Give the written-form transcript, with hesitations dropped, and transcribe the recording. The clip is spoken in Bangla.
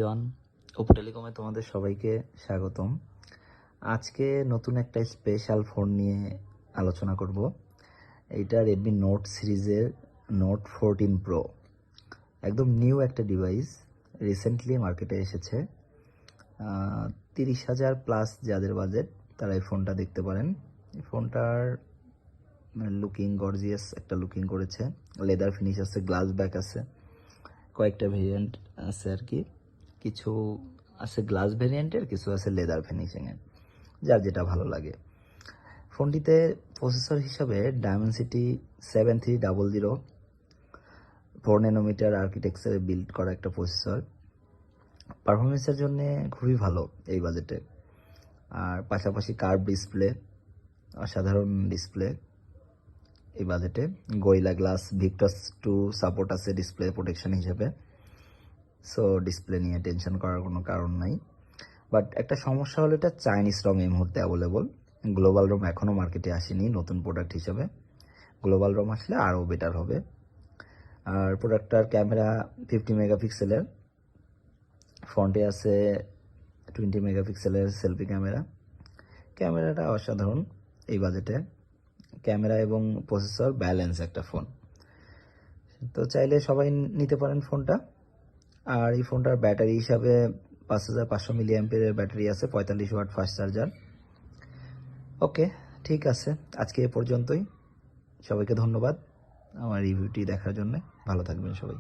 এভরিওয়ান, ওপো টেলিকমে তোমাদের সবাইকে স্বাগতম। আজকে নতুন একটা স্পেশাল ফোন নিয়ে আলোচনা করব। এইটা রেডমি নোট সিরিজের নোট 14 প্রো, একদম নিউ একটা ডিভাইস, রিসেন্টলি মার্কেটে এসেছে। 30,000 প্লাস যাদের বাজেট তারা এই ফোনটা দেখতে পারেন। এই ফোনটার লুকিং গর্জিয়াস একটা লুকিং করেছে, লেদার ফিনিশ আছে, গ্লাস ব্যাক আছে, কয়েকটা ভেরিয়েন্ট আছে আর কি। কিছু আছে গ্লাস ভেরিয়েন্টের, কিছু আছে লেদার ফিনিশিংয়ের, যার যেটা ভালো লাগে। ফোনটিতে প্রসেসর হিসাবে ডায়মেনসিটি 7300 4 ন্যানোমিটার আর্কিটেকচারে বিল্ড করা একটা প্রসেসর। পারফরমেন্সের জন্য খুবই ভালো এই বাজেটে। আর পাশাপাশি কার্ভ ডিসপ্লে, অসাধারণ ডিসপ্লে এই বাজেটে। গরিলা গ্লাস ভিক্টাস 2 সাপোর্ট আছে ডিসপ্লে প্রোটেকশন হিসেবে, সো ডিসপ্লে নিয়ে টেনশন করার কোনো কারণ নাই। বাট একটা সমস্যা হলো এটা চাইনিজ রম এই মুহূর্তে অ্যাভেলেবল, গ্লোবাল রম এখনও মার্কেটে আসেনি নতুন প্রোডাক্ট হিসেবে। গ্লোবাল রম আসলে আরও বেটার হবে। আর প্রোডাক্টটার ক্যামেরা 50 মেগাপিক্সেলের, ফ্রন্টে আছে 20 মেগাপিক্সেলের সেলফি ক্যামেরা। ক্যামেরাটা অসাধারণ এই বাজেটে, ক্যামেরা এবং প্রসেসর ব্যালেন্স একটা ফোন। তো চাইলে সবাই নিতে পারেন ফোনটা। আর এই ফোনটার ব্যাটারি হিসাবে 5500 মিলি অ্যাম্পিয়ারের ব্যাটারি আছে, 45 ওয়াট ফাস্ট চার্জার। ওকে, ঠিক আছে, আজকে এ পর্যন্তই। সবাইকে ধন্যবাদ আমার রিভিউটি দেখার জন্য। ভালো থাকবেন সবাই।